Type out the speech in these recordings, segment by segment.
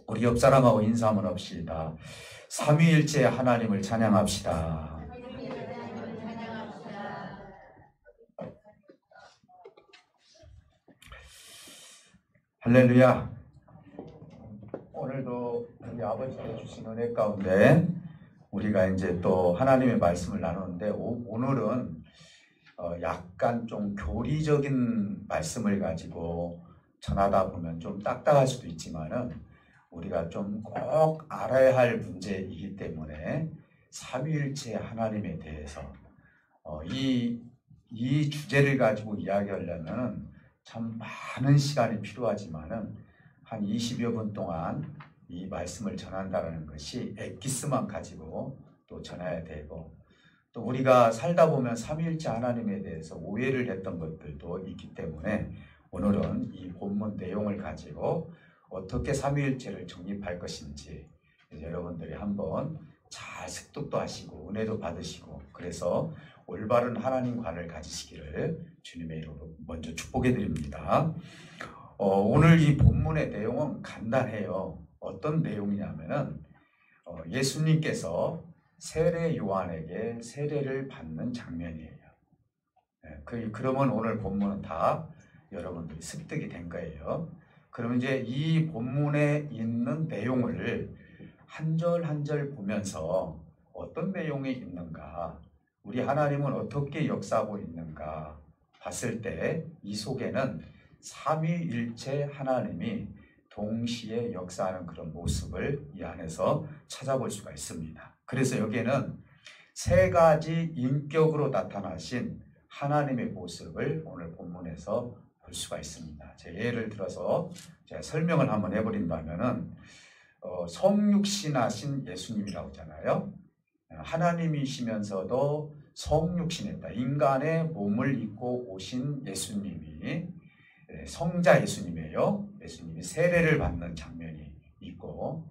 우리 옆 사람하고 인사 한번 합시다. 삼위일체 하나님을 찬양합시다. 할렐루야. 오늘도 우리 아버지께 주신 은혜 가운데 우리가 이제 또 하나님의 말씀을 나누는데 오늘은 약간 좀 교리적인 말씀을 가지고 전하다 보면 좀 딱딱할 수도 있지만은 우리가 좀 꼭 알아야 할 문제이기 때문에 삼위일체 하나님에 대해서 이 주제를 가지고 이야기하려면 참 많은 시간이 필요하지만은 한 20여 분 동안 이 말씀을 전한다는 것이 엑기스만 가지고 또 전해야 되고, 또 우리가 살다 보면 삼위일체 하나님에 대해서 오해를 했던 것들도 있기 때문에 오늘은 이 본문 내용을 가지고 어떻게 삼위일체를 정립할 것인지 여러분들이 한번 잘 습득도 하시고 은혜도 받으시고, 그래서 올바른 하나님관을 가지시기를 주님의 이름으로 먼저 축복해 드립니다. 오늘 이 본문의 내용은 간단해요. 어떤 내용이냐면은 예수님께서 세례 요한에게 세례를 받는 장면이에요. 그러면 오늘 본문은 다 여러분들이 습득이 된 거예요. 그럼 이제 이 본문에 있는 내용을 한 절 한 절 보면서 어떤 내용이 있는가, 우리 하나님은 어떻게 역사하고 있는가 봤을 때 이 속에는 삼위일체 하나님이 동시에 역사하는 그런 모습을 이 안에서 찾아볼 수가 있습니다. 그래서 여기에는 세 가지 인격으로 나타나신 하나님의 모습을 오늘 본문에서 볼 수가 있습니다. 제 예를 들어서 제가 설명을 한번 해버린다면은 성육신하신 예수님이라고 하잖아요. 하나님이시면서도 성육신했다. 인간의 몸을 입고 오신 예수님이 성자 예수님이에요. 예수님이 세례를 받는 장면이 있고,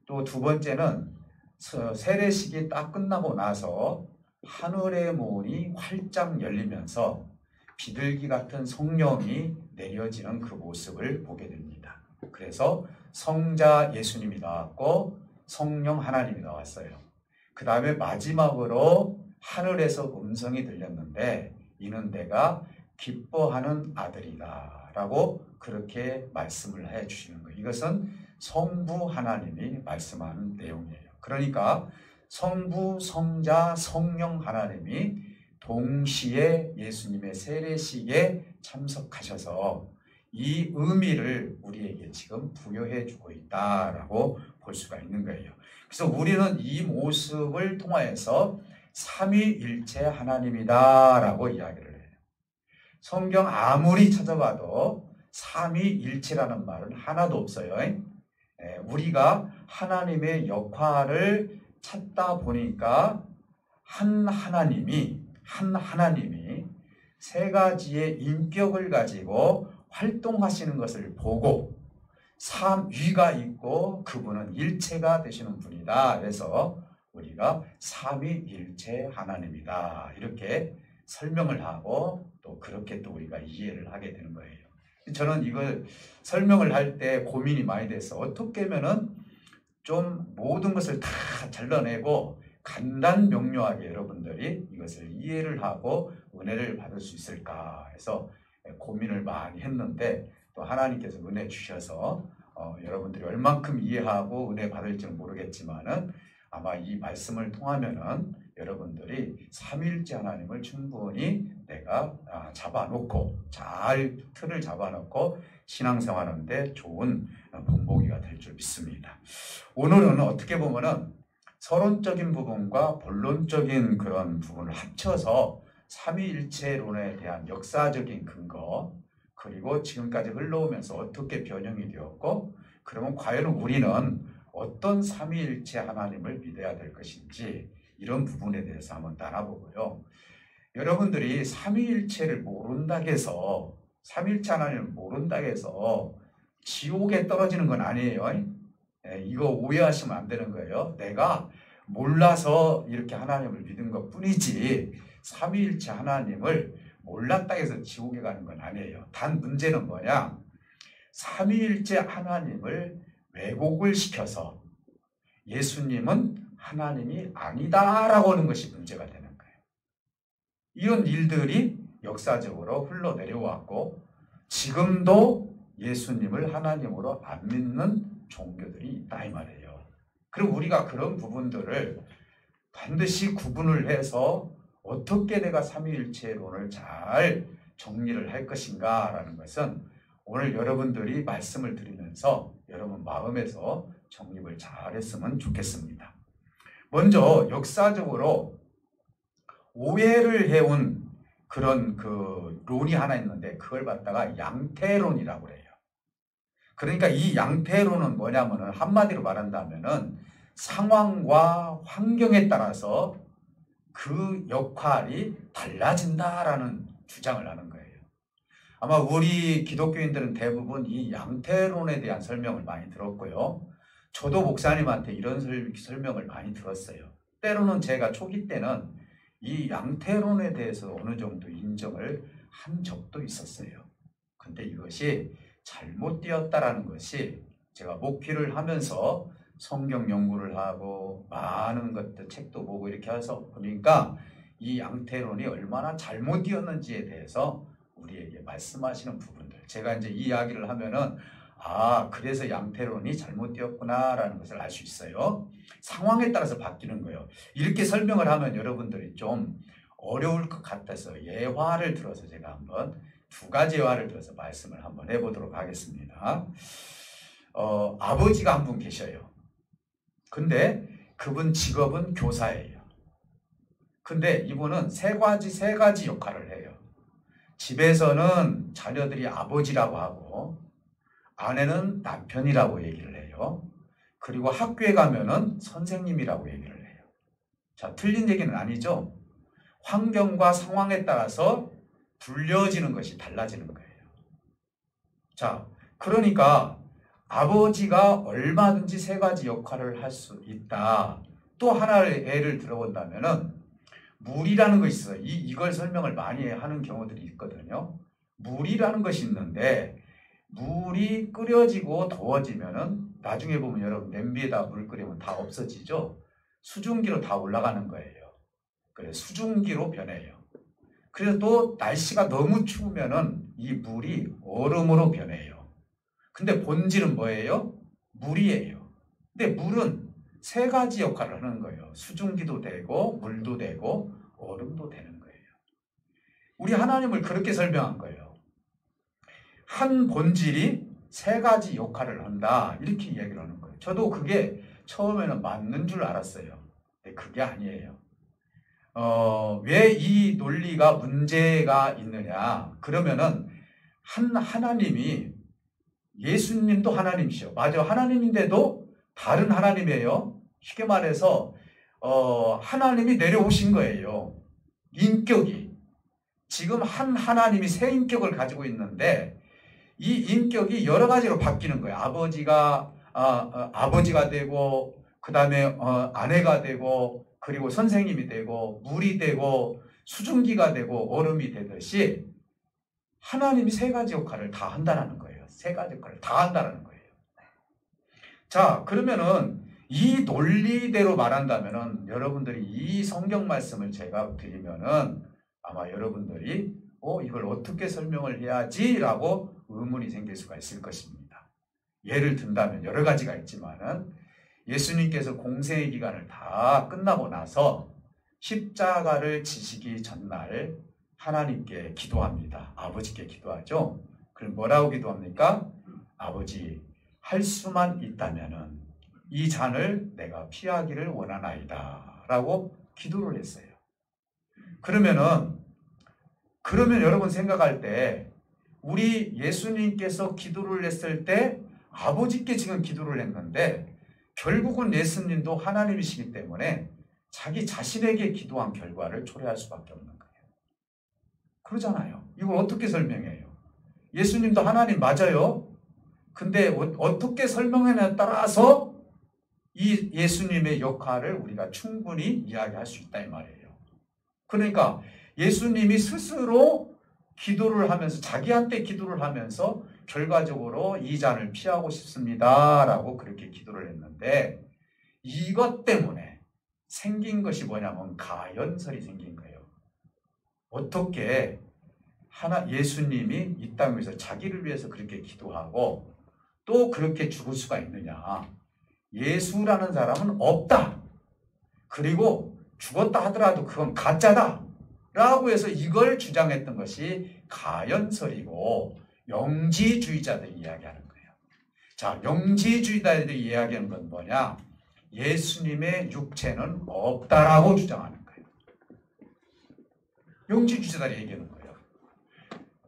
또 두 번째는 세례식이 딱 끝나고 나서 하늘의 문이 활짝 열리면서 비둘기 같은 성령이 내려지는 그 모습을 보게 됩니다. 그래서 성자 예수님이 나왔고 성령 하나님이 나왔어요. 그 다음에 마지막으로 하늘에서 음성이 들렸는데 이는 내가 기뻐하는 아들이다 라고 그렇게 말씀을 해 주시는 거예요. 이것은 성부 하나님이 말씀하는 내용이에요. 그러니까 성부, 성자, 성령 하나님이 동시에 예수님의 세례식에 참석하셔서 이 의미를 우리에게 지금 부여해 주고 있다라고 볼 수가 있는 거예요. 그래서 우리는 이 모습을 통하여서 삼위일체 하나님이다라고 이야기를 해요. 성경 아무리 찾아봐도 삼위일체라는 말은 하나도 없어요. 우리가 하나님의 역할을 찾다 보니까 한 하나님이 세 가지의 인격을 가지고 활동하시는 것을 보고 삼위가 있고 그분은 일체가 되시는 분이다. 그래서 우리가 삼위일체 하나님이다 이렇게 설명을 하고 또 그렇게 또 우리가 이해를 하게 되는 거예요. 저는 이걸 설명을 할 때 고민이 많이 돼서 어떻게 하면은 좀 모든 것을 다 잘라내고 간단 명료하게 여러분들이 이것을 이해를 하고 은혜를 받을 수 있을까 해서 고민을 많이 했는데, 또 하나님께서 은혜 주셔서 여러분들이 얼만큼 이해하고 은혜 받을지는 모르겠지만은 아마 이 말씀을 통하면은 여러분들이 삼위일체 하나님을 충분히 내가 잡아놓고 잘 틀을 잡아놓고 신앙생활하는데 좋은 본보기가 될 줄 믿습니다. 오늘은 어떻게 보면은 서론적인 부분과 본론적인 그런 부분을 합쳐서 삼위일체론에 대한 역사적인 근거, 그리고 지금까지 흘러오면서 어떻게 변형이 되었고, 그러면 과연 우리는 어떤 삼위일체 하나님을 믿어야 될 것인지 이런 부분에 대해서 한번 나눠보고요. 여러분들이 삼위일체를 모른다 해서 삼위일체 하나님을 모른다 해서 지옥에 떨어지는 건 아니에요. 이거 오해하시면 안 되는 거예요. 내가 몰라서 이렇게 하나님을 믿은 것 뿐이지 삼위일체 하나님을 몰랐다 해서 지옥에 가는 건 아니에요. 단 문제는 뭐냐? 삼위일체 하나님을 왜 왜곡을 시켜서 예수님은 하나님이 아니다라고 하는 것이 문제가 되는 거예요. 이런 일들이 역사적으로 흘러내려왔고 지금도 예수님을 하나님으로 안 믿는 종교들이 있다 이 말이에요. 그럼 우리가 그런 부분들을 반드시 구분을 해서 어떻게 내가 삼위일체론을 잘 정리를 할 것인가 라는 것은 오늘 여러분들이 말씀을 드리면서 여러분 마음에서 정립을 잘 했으면 좋겠습니다. 먼저 역사적으로 오해를 해온 그런 그 론이 하나 있는데 그걸 갖다가 양태론이라고 해요. 그러니까 이 양태론은 뭐냐면은 한마디로 말한다면은 상황과 환경에 따라서 그 역할이 달라진다라는 주장을 하는 거예요. 아마 우리 기독교인들은 대부분 이 양태론에 대한 설명을 많이 들었고요. 저도 목사님한테 이런 설명을 많이 들었어요. 때로는 제가 초기 때는 이 양태론에 대해서 어느 정도 인정을 한 적도 있었어요. 근데 이것이 잘못되었다라는 것이 제가 목회를 하면서 성경 연구를 하고 많은 것들 책도 보고 이렇게 해서 보니까 이 양태론이 얼마나 잘못되었는지에 대해서 우리에게 말씀하시는 부분들 제가 이제 이 이야기를 하면은 그래서 양태론이 잘못되었구나라는 것을 알 수 있어요. 상황에 따라서 바뀌는 거예요. 이렇게 설명을 하면 여러분들이 좀 어려울 것 같아서 예화를 들어서 제가 한번 두 가지 예화를 들어서 말씀을 한번 해보도록 하겠습니다. 아버지가 한 분 계셔요. 근데 그분 직업은 교사예요. 근데 이분은 세 가지 역할을 해요. 집에서는 자녀들이 아버지라고 하고 아내는 남편이라고 얘기를 해요. 그리고 학교에 가면은 선생님이라고 얘기를 해요. 자, 틀린 얘기는 아니죠. 환경과 상황에 따라서 불려지는 것이 달라지는 거예요. 자, 그러니까 아버지가 얼마든지 세 가지 역할을 할 수 있다. 또 하나의 예를 들어본다면은 물이라는 것이 있어요. 이걸 설명을 많이 하는 경우들이 있거든요. 물이라는 것이 있는데 물이 끓여지고 더워지면은 나중에 보면 여러분 냄비에다 물 끓이면 다 없어지죠. 수증기로 다 올라가는 거예요. 그래서 수증기로 변해요. 그래서 또 날씨가 너무 추우면은 이 물이 얼음으로 변해요. 근데 본질은 뭐예요? 물이에요. 근데 물은 세 가지 역할을 하는 거예요. 수증기도 되고 물도 되고 얼음도 되는 거예요. 우리 하나님을 그렇게 설명한 거예요. 한 본질이 세 가지 역할을 한다. 이렇게 이야기를 하는 거예요. 저도 그게 처음에는 맞는 줄 알았어요. 근데 그게 아니에요. 왜 이 논리가 문제가 있느냐? 그러면은 하나님이 예수님도 하나님이시죠. 맞아. 하나님인데도 다른 하나님이에요. 쉽게 말해서 하나님이 내려오신 거예요. 인격이. 지금 한 하나님이 세 인격을 가지고 있는데 이 인격이 여러 가지로 바뀌는 거예요. 아버지가 되고 그 다음에 아내가 되고 그리고 선생님이 되고 물이 되고 수증기가 되고 얼음이 되듯이 하나님이 세 가지 역할을 다 한다는 거예요. 세 가지 역할을 다 한다는 거예요. 자, 그러면은 이 논리대로 말한다면은 여러분들이 이 성경 말씀을 제가 드리면은 아마 여러분들이 이걸 어떻게 설명을 해야지라고 의문이 생길 수가 있을 것입니다. 예를 든다면 여러 가지가 있지만은 예수님께서 공생의 기간을 다 끝나고 나서 십자가를 지시기 전날 하나님께 기도합니다. 아버지께 기도하죠. 그럼 뭐라고 기도합니까? 아버지, 할 수만 있다면은 이 잔을 내가 피하기를 원하나이다 라고 기도를 했어요. 그러면 여러분 생각할 때 우리 예수님께서 기도를 했을 때 아버지께 지금 기도를 했는데 결국은 예수님도 하나님이시기 때문에 자기 자신에게 기도한 결과를 초래할 수밖에 없는 거예요. 그러잖아요. 이걸 어떻게 설명해요? 예수님도 하나님 맞아요. 근데 어떻게 설명하냐에 따라서 이 예수님의 역할을 우리가 충분히 이야기할 수 있다 이 말이에요. 그러니까 예수님이 스스로 기도를 하면서 자기한테 기도를 하면서 결과적으로 이 잔을 피하고 싶습니다 라고 그렇게 기도를 했는데, 이것 때문에 생긴 것이 뭐냐면 가연설이 생긴 거예요. 어떻게 예수님이 이 땅에서 자기를 위해서 그렇게 기도하고 또 그렇게 죽을 수가 있느냐. 예수라는 사람은 없다. 그리고 죽었다 하더라도 그건 가짜다 라고 해서 이걸 주장했던 것이 가연설이고, 영지주의자들이 이야기하는 거예요. 자, 영지주의자들이 이야기하는 건 뭐냐? 예수님의 육체는 없다라고 주장하는 거예요. 영지주의자들이 얘기하는 거예요.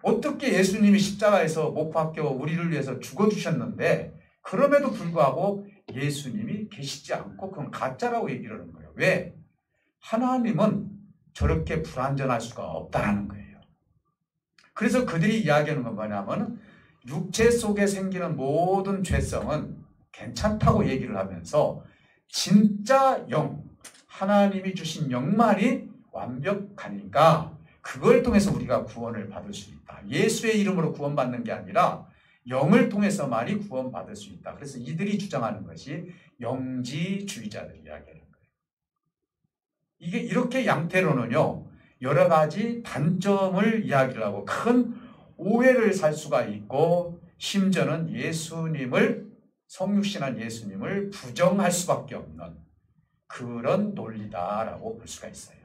어떻게 예수님이 십자가에서 못 박혀 우리를 위해서 죽어주셨는데 그럼에도 불구하고 예수님이 계시지 않고 그건 가짜라고 얘기를 하는 거예요. 왜? 하나님은 저렇게 불완전할 수가 없다는 거예요. 그래서 그들이 이야기하는 건 뭐냐면 육체 속에 생기는 모든 죄성은 괜찮다고 얘기를 하면서 진짜 영, 하나님이 주신 영만이 완벽하니까 그걸 통해서 우리가 구원을 받을 수 있다. 예수의 이름으로 구원받는 게 아니라 영을 통해서만이 구원받을 수 있다. 그래서 이들이 주장하는 것이 영지주의자들이 이야기하는 거예요. 이게 이렇게 양태로는요, 여러 가지 단점을 이야기를 하고 큰 오해를 살 수가 있고, 심지어는 예수님을, 성육신한 예수님을 부정할 수밖에 없는 그런 논리다라고 볼 수가 있어요.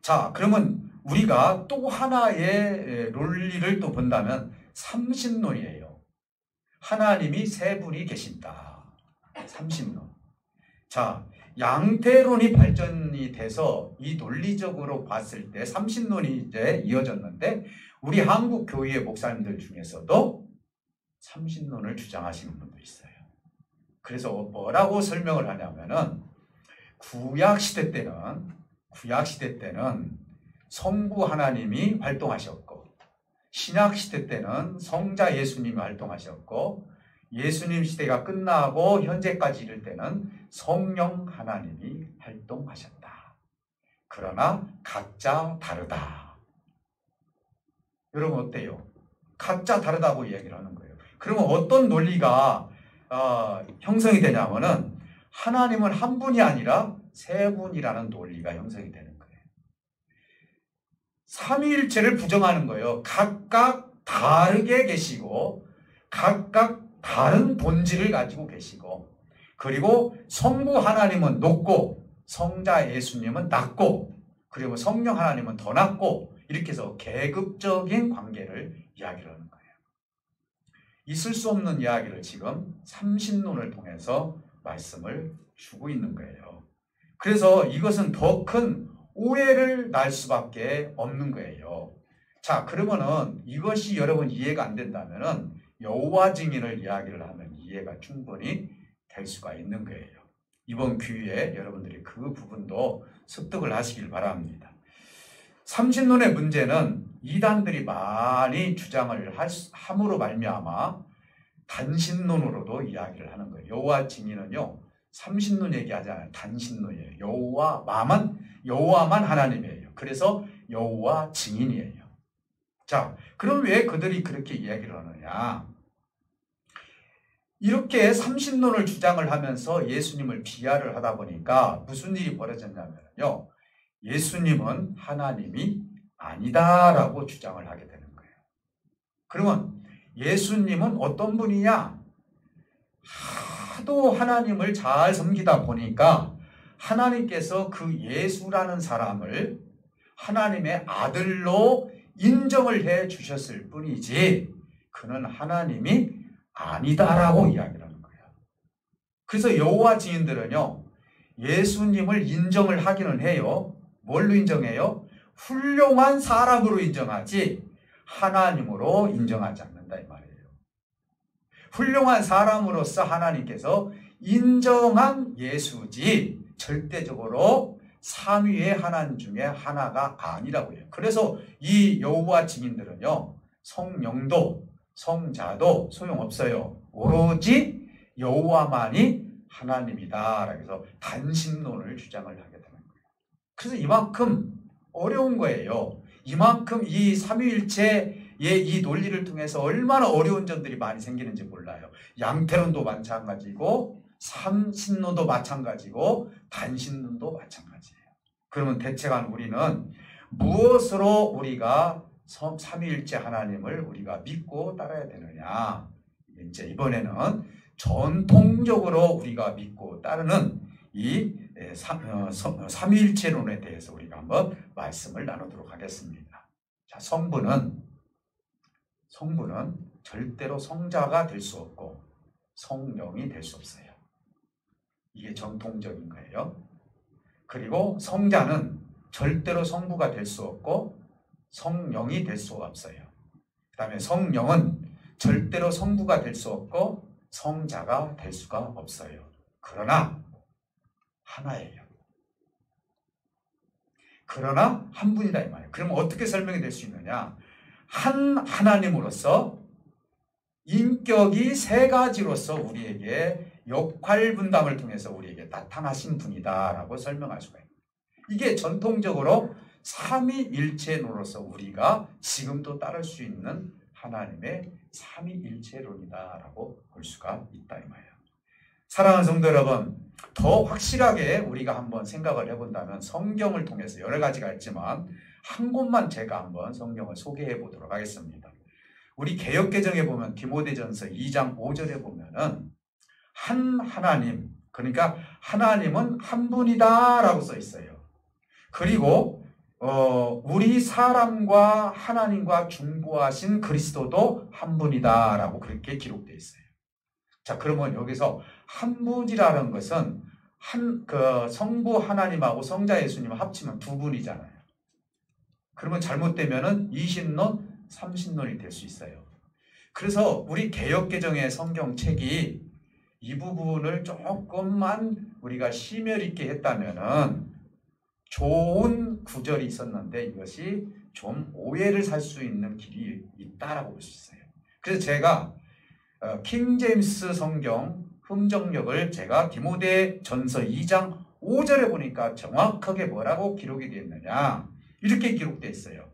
자, 그러면 우리가 또 하나의 논리를 또 본다면 삼신론이에요. 하나님이 세 분이 계신다. 삼신론. 자, 양태론이 발전이 돼서 이 논리적으로 봤을 때 삼신론이 이제 이어졌는데, 우리 한국 교회의 목사님들 중에서도 삼신론을 주장하시는 분도 있어요. 그래서 뭐라고 설명을 하냐면은, 구약 시대 때는 성부 하나님이 활동하셨고, 신약 시대 때는 성자 예수님이 활동하셨고, 예수님 시대가 끝나고 현재까지 이를 때는 성령 하나님이 활동하셨다. 그러나 각자 다르다. 여러분 어때요? 각자 다르다고 이야기를 하는 거예요. 그러면 어떤 논리가 형성이 되냐면은, 하나님은 한 분이 아니라 세 분이라는 논리가 형성이 되는 거예요. 삼위일체를 부정하는 거예요. 각각 다르게 계시고 각각 다른 본질을 가지고 계시고, 그리고 성부 하나님은 높고 성자 예수님은 낮고, 그리고 성령 하나님은 더 낮고, 이렇게 해서 계급적인 관계를 이야기를 하는 거예요. 있을 수 없는 이야기를 지금 삼신론을 통해서 말씀을 주고 있는 거예요. 그래서 이것은 더 큰 오해를 날 수밖에 없는 거예요. 자, 그러면은 이것이 여러분 이해가 안 된다면은 여호와 증인을 이야기를 하면 이해가 충분히 될 수가 있는 거예요. 이번 기회에 여러분들이 그 부분도 습득을 하시길 바랍니다. 삼신론의 문제는 이단들이 많이 주장을 함으로 말미암아 단신론으로도 이야기를 하는 거예요. 여호와 증인은요, 삼신론 얘기하지 않아요. 단신론이에요. 여호와만 하나님이에요. 그래서 여호와 증인이에요. 자, 그럼 왜 그들이 그렇게 이야기를 하느냐? 이렇게 삼신론을 주장을 하면서 예수님을 비하를 하다 보니까 무슨 일이 벌어졌냐면요, 예수님은 하나님이 아니다라고 주장을 하게 되는 거예요. 그러면 예수님은 어떤 분이냐? 하도 하나님을 잘 섬기다 보니까 하나님께서 그 예수라는 사람을 하나님의 아들로 인정을 해 주셨을 뿐이지 그는 하나님이 아니다라고 이야기를 하는 거예요. 그래서 여호와 증인들은요, 예수님을 인정을 하기는 해요. 뭘로 인정해요? 훌륭한 사람으로 인정하지 하나님으로 인정하지 않는다 이 말이에요. 훌륭한 사람으로서 하나님께서 인정한 예수지 절대적으로 삼위의 하나님 중에 하나가 아니라고 해요. 그래서 이 여호와 증인들은요, 성령도 성자도 소용없어요. 오로지 여호와만이 하나님이다. 그래서 단신론을 주장을 하게 되는 거예요. 그래서 이만큼 어려운 거예요. 이만큼 이 삼위일체 이 논리를 통해서 얼마나 어려운 점들이 많이 생기는지 몰라요. 양태론도 마찬가지고 삼신론도 마찬가지고 단신론도 마찬가지예요. 그러면 대체간 우리는 무엇으로 우리가 삼위일체 하나님을 우리가 믿고 따라야 되느냐? 이제 이번에는 전통적으로 우리가 믿고 따르는 이 삼위일체론에 대해서 우리가 한번 말씀을 나누도록 하겠습니다. 자, 성부는 절대로 성자가 될 수 없고 성령이 될 수 없어요. 이게 정통적인 거예요. 그리고 성자는 절대로 성부가 될 수 없고 성령이 될 수가 없어요. 그 다음에 성령은 절대로 성부가 될 수 없고 성자가 될 수가 없어요. 그러나 하나예요. 그러나 한 분이다 이 말이에요. 그럼 어떻게 설명이 될 수 있느냐? 한 하나님으로서 인격이 세 가지로서 우리에게 역할 분담을 통해서 우리에게 나타나신 분이다라고 설명할 수가 있어요. 이게 전통적으로 삼위일체론으로서 우리가 지금도 따를 수 있는 하나님의 삼위일체론이다라고 볼 수가 있다 이 말이에요. 사랑하는 성도 여러분, 더 확실하게 우리가 한번 생각을 해본다면 성경을 통해서 여러 가지가 있지만 한 곳만 제가 한번 성경을 소개해 보도록 하겠습니다. 우리 개역개정에 보면 디모데전서 2장 5절에 보면은 한 하나님, 그러니까 하나님은 한 분이다 라고 써 있어요. 그리고 우리 사람과 하나님과 중보하신 그리스도도 한 분이다 라고 그렇게 기록되어 있어요. 자, 그러면 여기서 한 분이라는 것은 성부 하나님하고 성자 예수님 합치면 두 분이잖아요. 그러면 잘못되면은 이신론, 삼신론이 될 수 있어요. 그래서 우리 개역개정의 성경책이 이 부분을 조금만 우리가 심혈 있게 했다면은 좋은 구절이 있었는데 이것이 좀 오해를 살 수 있는 길이 있다라고 볼 수 있어요. 그래서 제가 킹제임스 성경 흠정역을 제가 디모데전서 2장 5절에 보니까 정확하게 뭐라고 기록이 되어 있느냐, 이렇게 기록되어 있어요.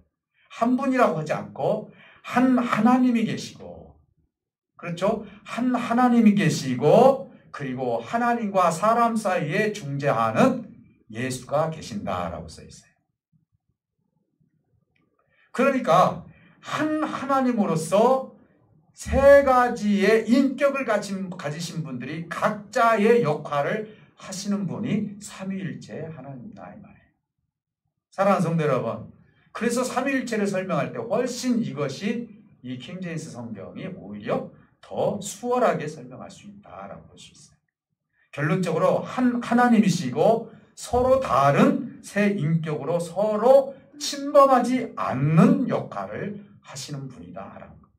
한 분이라고 하지 않고 한 하나님이 계시고, 그렇죠? 한 하나님이 계시고, 그리고 하나님과 사람 사이에 중재하는 예수가 계신다라고 써 있어요. 그러니까 한 하나님으로서 세 가지의 인격을 가지신 분들이 각자의 역할을 하시는 분이 삼위일체 하나님이다 이 말이에요. 사랑하는 성도 여러분, 그래서 삼위일체를 설명할 때 훨씬 이것이 이 킹제임스 성경이 오히려 더 수월하게 설명할 수 있다라고 볼 수 있어요. 결론적으로 한 하나님이시고 서로 다른 세 인격으로 서로 침범하지 않는 역할을 하시는 분이다라는 것.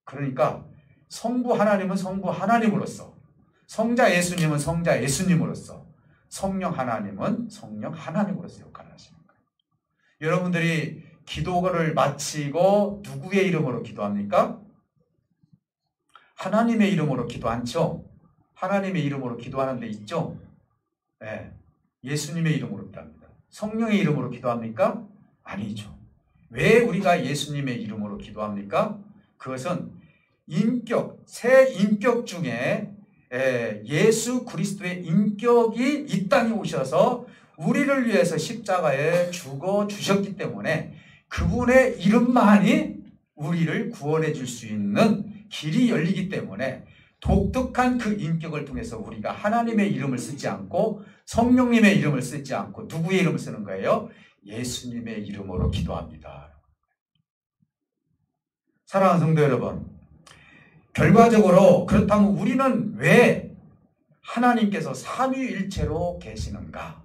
그러니까 성부 하나님은 성부 하나님으로서, 성자 예수님은 성자 예수님으로서, 성령 하나님은 성령 하나님으로서 역할을 하시는 거예요. 여러분들이 기도를 마치고 누구의 이름으로 기도합니까? 하나님의 이름으로 기도 않죠? 하나님의 이름으로 기도하는 데 있죠? 네. 예수님의 이름으로 기도합니다. 성령의 이름으로 기도합니까? 아니죠. 왜 우리가 예수님의 이름으로 기도합니까? 그것은 세 인격 중에 예수 그리스도의 인격이 이 땅에 오셔서 우리를 위해서 십자가에 죽어 주셨기 때문에 그분의 이름만이 우리를 구원해 줄 수 있는 길이 열리기 때문에 독특한 그 인격을 통해서 우리가 하나님의 이름을 쓰지 않고 성령님의 이름을 쓰지 않고 누구의 이름을 쓰는 거예요? 예수님의 이름으로 기도합니다. 사랑하는 성도 여러분, 결과적으로 그렇다면 우리는 왜 하나님께서 삼위일체로 계시는가?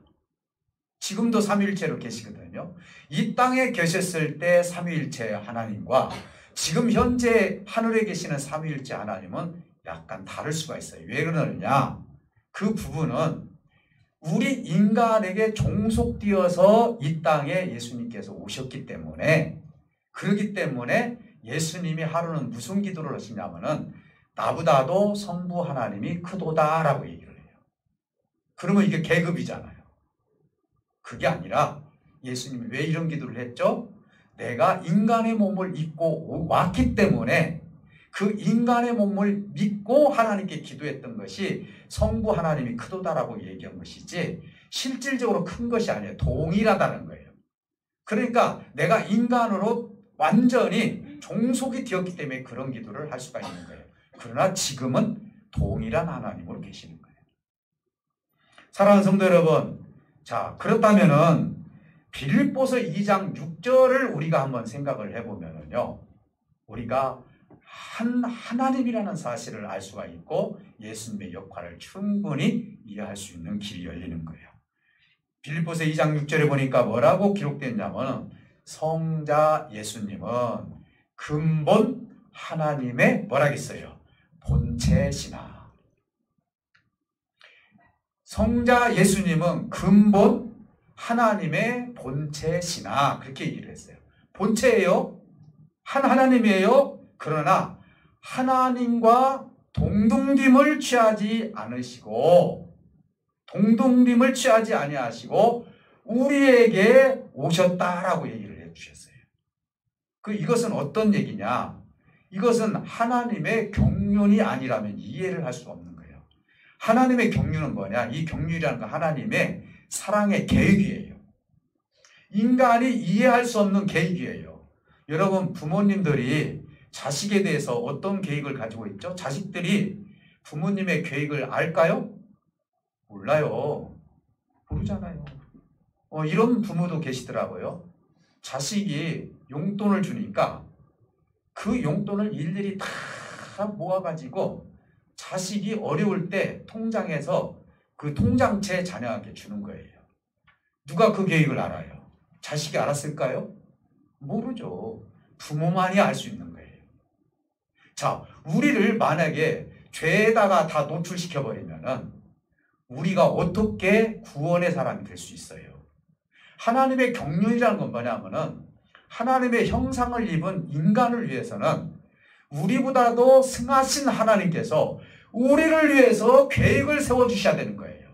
지금도 삼위일체로 계시거든요. 이 땅에 계셨을 때 삼위일체 하나님과 지금 현재 하늘에 계시는 삼위일체 하나님은 약간 다를 수가 있어요. 왜 그러느냐? 그 부분은 우리 인간에게 종속되어서 이 땅에 예수님께서 오셨기 때문에, 그렇기 때문에 예수님이 하루는 무슨 기도를 하시냐면은 나보다도 성부 하나님이 크도다라고 얘기를 해요. 그러면 이게 계급이잖아요. 그게 아니라 예수님이 왜 이런 기도를 했죠? 내가 인간의 몸을 입고 왔기 때문에 그 인간의 몸을 믿고 하나님께 기도했던 것이 성부 하나님이 크도다라고 얘기한 것이지 실질적으로 큰 것이 아니에요. 동일하다는 거예요. 그러니까 내가 인간으로 완전히 종속이 되었기 때문에 그런 기도를 할 수가 있는 거예요. 그러나 지금은 동일한 하나님으로 계시는 거예요. 사랑하는 성도 여러분, 자, 그렇다면은 빌립보서 2장 6절을 우리가 한번 생각을 해보면은요, 우리가 하나님이라는 사실을 알 수가 있고 예수님의 역할을 충분히 이해할 수 있는 길이 열리는 거예요. 빌립보서 2장 6절에 보니까 뭐라고 기록됐냐면 성자 예수님은 근본 하나님의 뭐라겠어요? 본체시나. 성자 예수님은 근본 하나님의 본체시나 그렇게 얘기를 했어요. 본체예요? 하나님이에요? 그러나 하나님과 동등됨을 취하지 않으시고 동등됨을 취하지 아니하시고 우리에게 오셨다라고 얘기를 해주셨어요. 이것은 어떤 얘기냐? 이것은 하나님의 경륜이 아니라면 이해를 할 수 없는 거예요. 하나님의 경륜은 뭐냐? 이 경륜이라는 건 하나님의 사랑의 계획이에요. 인간이 이해할 수 없는 계획이에요. 여러분, 부모님들이 자식에 대해서 어떤 계획을 가지고 있죠? 자식들이 부모님의 계획을 알까요? 몰라요. 모르잖아요. 이런 부모도 계시더라고요. 자식이 용돈을 주니까 그 용돈을 일일이 다 모아가지고 자식이 어려울 때 통장에서 그 통장채 자녀에게 주는 거예요. 누가 그 계획을 알아요? 자식이 알았을까요? 모르죠. 부모만이 알 수 있는 거예요. 자, 우리를 만약에 죄에다가 다 노출시켜버리면은 우리가 어떻게 구원의 사람이 될 수 있어요? 하나님의 경륜이라는 건 뭐냐면은 하나님의 형상을 입은 인간을 위해서는 우리보다도 승하신 하나님께서 우리를 위해서 계획을 세워주셔야 되는 거예요.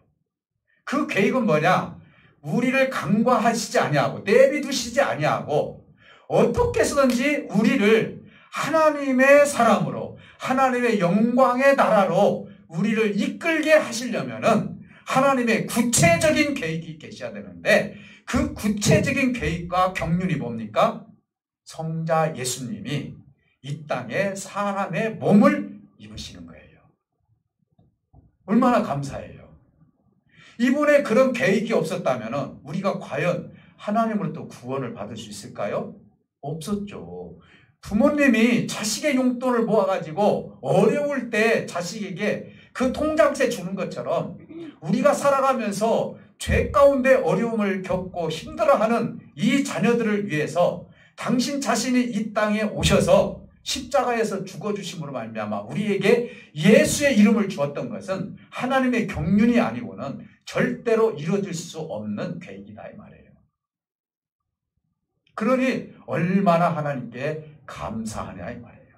그 계획은 뭐냐? 우리를 간과하시지 아니하고 내비두시지 아니하고 어떻게 해서든지 우리를 하나님의 사람으로 하나님의 영광의 나라로 우리를 이끌게 하시려면은 하나님의 구체적인 계획이 계셔야 되는데 그 구체적인 계획과 경륜이 뭡니까? 성자 예수님이 이 땅에 사람의 몸을 입으시는 거예요. 얼마나 감사해요. 이분의 그런 계획이 없었다면 우리가 과연 하나님으로부터 구원을 받을 수 있을까요? 없었죠. 부모님이 자식의 용돈을 모아가지고 어려울 때 자식에게 그 통장채 주는 것처럼 우리가 살아가면서 죄 가운데 어려움을 겪고 힘들어하는 이 자녀들을 위해서 당신 자신이 이 땅에 오셔서 십자가에서 죽어주심으로 말미암아 우리에게 예수의 이름을 주었던 것은 하나님의 경륜이 아니고는 절대로 이루어질 수 없는 계획이다 이 말이에요. 그러니 얼마나 하나님께 감사하냐 이 말이에요.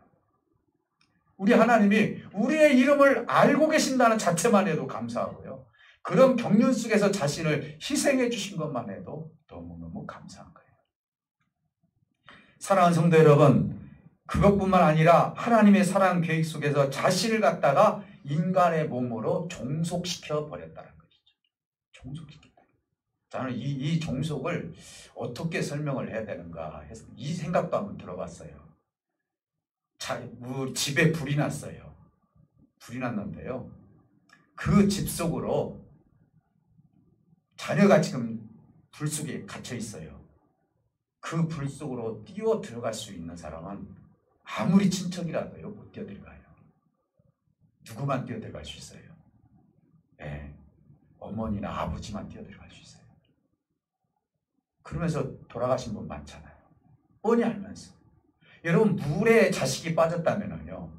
우리 하나님이 우리의 이름을 알고 계신다는 자체만 해도 감사하고요. 그런 경륜 속에서 자신을 희생해 주신 것만 해도 너무너무 감사한 거예요. 사랑하는 성도 여러분, 그것뿐만 아니라 하나님의 사랑 계획 속에서 자신을 갖다가 인간의 몸으로 종속시켜 버렸다는 것이죠. 종속시켰다. 저는 이 종속을 어떻게 설명을 해야 되는가 해서 이 생각도 한번 들어봤어요. 집에 불이 났어요. 불이 났는데요. 그 집 속으로 자녀가 지금 불 속에 갇혀 있어요. 그 불 속으로 뛰어 들어갈 수 있는 사람은 아무리 친척이라도요 못 뛰어 들어가요. 누구만 뛰어 들어갈 수 있어요? 네, 어머니나 아버지만 뛰어 들어갈 수 있어요. 그러면서 돌아가신 분 많잖아요. 뻔히 알면서. 여러분, 물에 자식이 빠졌다면요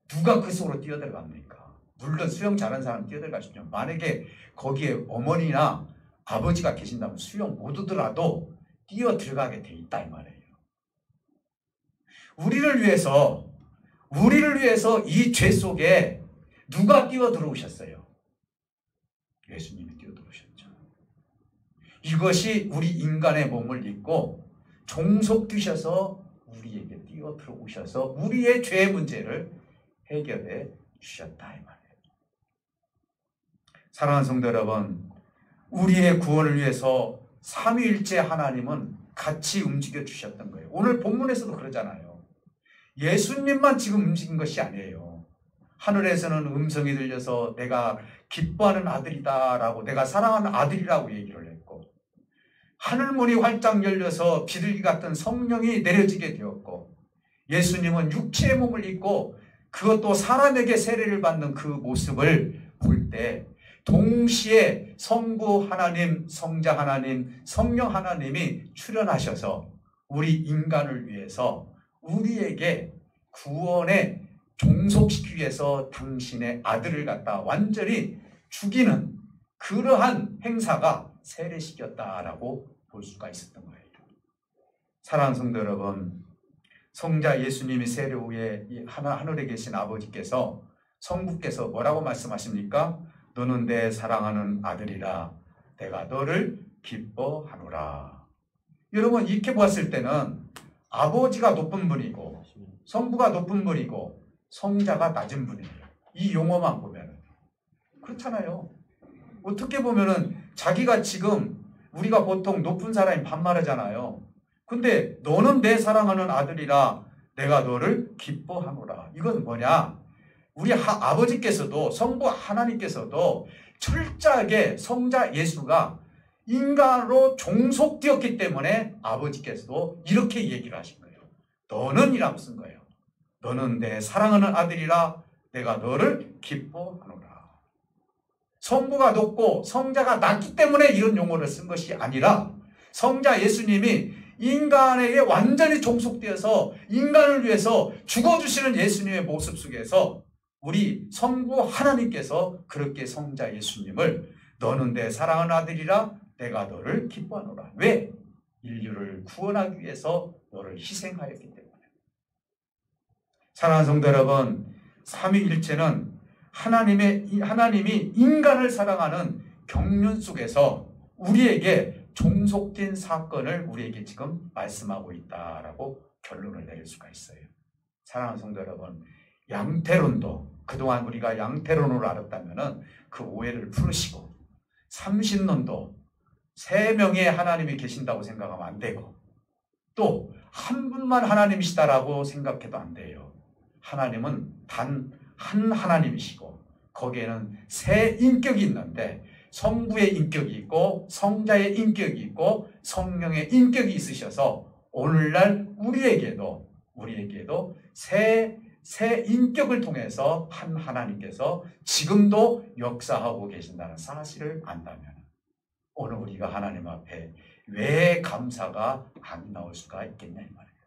누가 그 속으로 뛰어 들어갑니까? 물론 수영 잘하는 사람 뛰어 들어갈 수 있죠. 만약에 거기에 어머니나 아버지가 계신다면 수영 못 하더라도 뛰어 들어가게 돼 있다 이 말이에요. 우리를 위해서 이 죄 속에 누가 뛰어 들어오셨어요? 예수님이 뛰어 들어오셨죠. 이것이 우리 인간의 몸을 입고 종속되셔서 우리에게 뛰어 들어오셔서 우리의 죄 문제를 해결해 주셨다 이 말이에요. 사랑하는 성도 여러분, 우리의 구원을 위해서 삼위일체 하나님은 같이 움직여 주셨던 거예요. 오늘 본문에서도 그러잖아요. 예수님만 지금 움직인 것이 아니에요. 하늘에서는 음성이 들려서 내가 기뻐하는 아들이다 라고, 내가 사랑하는 아들이라고 얘기를 했고, 하늘문이 활짝 열려서 비둘기 같은 성령이 내려지게 되었고, 예수님은 육체의 몸을 입고 그것도 사람에게 세례를 받는 그 모습을 볼 때 동시에 성부 하나님, 성자 하나님, 성령 하나님이 출현하셔서 우리 인간을 위해서 우리에게 구원에 종속시키기 위해서 당신의 아들을 갖다 완전히 죽이는 그러한 행사가 세례식이었다라고 볼 수가 있었던 거예요. 사랑하는 성도 여러분, 성자 예수님이 세례 후에 하늘에 계신 아버지께서, 성부께서 뭐라고 말씀하십니까? 너는 내 사랑하는 아들이라, 내가 너를 기뻐하노라. 여러분, 이렇게 보았을 때는 아버지가 높은 분이고 성부가 높은 분이고 성자가 낮은 분이에요. 이 용어만 보면 그렇잖아요. 어떻게 보면은 자기가 지금, 우리가 보통 높은 사람이 반말하잖아요. 근데 너는 내 사랑하는 아들이라 내가 너를 기뻐하노라. 이건 뭐냐? 우리 아버지께서도, 성부 하나님께서도 철저하게 성자 예수가 인간으로 종속되었기 때문에 아버지께서도 이렇게 얘기를 하신 거예요. 너는 이라고 쓴 거예요. 너는 내 사랑하는 아들이라 내가 너를 기뻐하노라. 성부가 높고 성자가 낮기 때문에 이런 용어를 쓴 것이 아니라, 성자 예수님이 인간에게 완전히 종속되어서 인간을 위해서 죽어주시는 예수님의 모습 속에서 우리 성부 하나님께서 그렇게 성자 예수님을 너는 내 사랑하는 아들이라 내가 너를 기뻐하노라. 왜? 인류를 구원하기 위해서 너를 희생하였기 때문에. 사랑하는 성도 여러분, 삼위일체는 하나님이 인간을 사랑하는 경륜 속에서 우리에게 종속된 사건을 우리에게 지금 말씀하고 있다라고 결론을 내릴 수가 있어요. 사랑하는 성도 여러분, 양태론도, 그동안 우리가 양태론으로 알았다면 그 오해를 풀으시고, 삼신론도 3명의 하나님이 계신다고 생각하면 안 되고, 또 한 분만 하나님이시다라고 생각해도 안 돼요. 하나님은 단 한 하나님이시고 거기에는 3 인격이 있는데, 성부의 인격이 있고 성자의 인격이 있고 성령의 인격이 있으셔서 오늘날 우리에게도 세 인격을 통해서 한 하나님께서 지금도 역사하고 계신다는 사실을 안다면 오늘 우리가 하나님 앞에 왜 감사가 안 나올 수가 있겠냐 이 말이에요.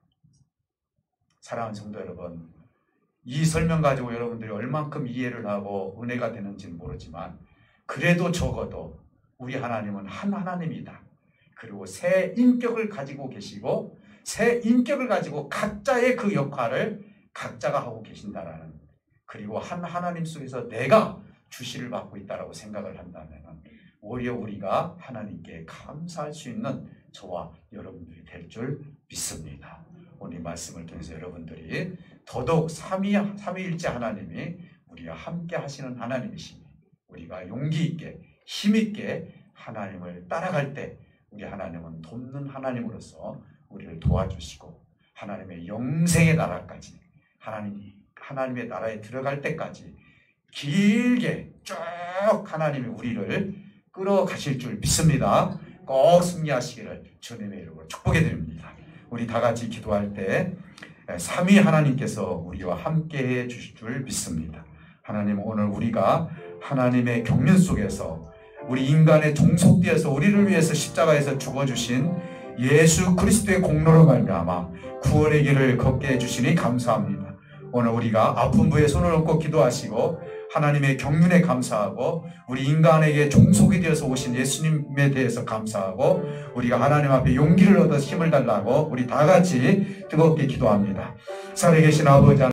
사랑하는 성도 여러분, 이 설명 가지고 여러분들이 얼만큼 이해를 하고 은혜가 되는지는 모르지만, 그래도 적어도 우리 하나님은 한 하나님이다. 그리고 3 인격을 가지고 계시고 3 인격을 가지고 각자의 그 역할을 각자가 하고 계신다라는, 그리고 한 하나님 속에서 내가 주시를 받고 있다라고 생각을 한다면 오히려 우리가 하나님께 감사할 수 있는 저와 여러분들이 될 줄 믿습니다. 오늘 이 말씀을 통해서 여러분들이 더더욱 삼위일체 하나님이 우리와 함께 하시는 하나님이시니 우리가 용기 있게 힘 있게 하나님을 따라갈 때 우리 하나님은 돕는 하나님으로서 우리를 도와주시고 하나님의 영생의 나라까지, 하나님의 나라에 들어갈 때까지 길게 쭉 하나님이 우리를 끌어가실 줄 믿습니다. 꼭 승리하시기를 주님의 이름으로 축복해 드립니다. 우리 다 같이 기도할 때 삼위 하나님께서 우리와 함께해 주실 줄 믿습니다. 하나님, 오늘 우리가 하나님의 경륜 속에서 우리 인간의 종속되어서 우리를 위해서 십자가에서 죽어주신 예수 그리스도의 공로로 말미암아 구원의 길을 걷게 해주시니 감사합니다. 오늘 우리가 아픈 부에 손을 얹고 기도하시고 하나님의 경륜에 감사하고 우리 인간에게 종속이 되어서 오신 예수님에 대해서 감사하고 우리가 하나님 앞에 용기를 얻어 힘을 달라고 우리 다 같이 뜨겁게 기도합니다. 살아계신 아버지